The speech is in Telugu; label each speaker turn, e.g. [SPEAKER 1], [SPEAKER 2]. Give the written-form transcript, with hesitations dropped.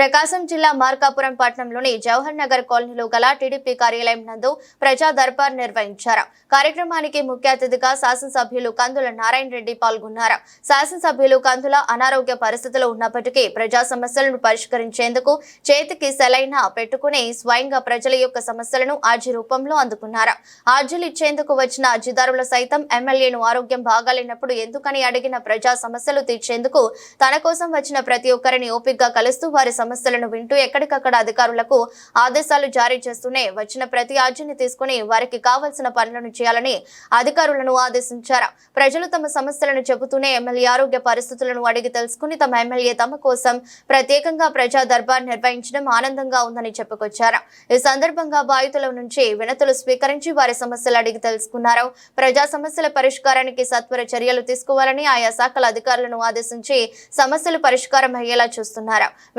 [SPEAKER 1] ప్రకాశం జిల్లా మార్కాపురం పట్టణంలోని జవహర్ నగర్ కాలనీలో గల టీడీపీ కార్యాలయం నందు ప్రజా దర్బార్ నిర్వహించారు. కార్యక్రమానికి ముఖ్య అతిథిగా శాసనసభ్యులు కందుల నారాయణ రెడ్డి పాల్గొన్నారు. శాసనసభ్యులు కందుల అనారోగ్య పరిస్థితుల్లో ఉన్నప్పటికీ ప్రజా సమస్యలను పరిష్కరించేందుకు చేతికి సెలైన పెట్టుకుని స్వయంగా ప్రజల యొక్క సమస్యలను అర్జీ రూపంలో అందుకున్నారు. అర్జీలు ఇచ్చేందుకు వచ్చిన అర్జీదారులు సైతం ఎమ్మెల్యేను ఆరోగ్యం బాగాలేనప్పుడు ఎందుకని అడిగిన ప్రజా సమస్యలు తీర్చేందుకు తన కోసం వచ్చిన ప్రతి ఒక్కరిని ఓపికగా కలుస్తూ వారి సమస్యలను వింటూ ఎక్కడికక్కడ అధికారులకు ఆదేశాలు జారీ చేస్తూనే వచ్చిన ప్రతి అర్జీని తీసుకుని వారికి కావాల్సిన పనులను చేయాలని అధికారులను ఆదేశించారు. ప్రజలు తమ సమస్యలను చెబుతూనే ఎమ్మెల్యే ఆరోగ్య పరిస్థితులను అడిగి తెలుసుకుని తమ ఎమ్మెల్యే తమ కోసం ప్రత్యేకంగా ప్రజా దర్బార్ నిర్వహించడం ఆనందంగా ఉందని చెప్పుకొచ్చారు. ఈ సందర్భంగా బాధితుల నుంచి వినతులు స్వీకరించి వారి సమస్యలు అడిగి తెలుసుకున్నారు. ప్రజా సమస్యల పరిష్కారానికి సత్వర చర్యలు తీసుకోవాలని ఆయా శాఖల అధికారులను ఆదేశించి సమస్యలు పరిష్కారం అయ్యేలా చూస్తున్నారు.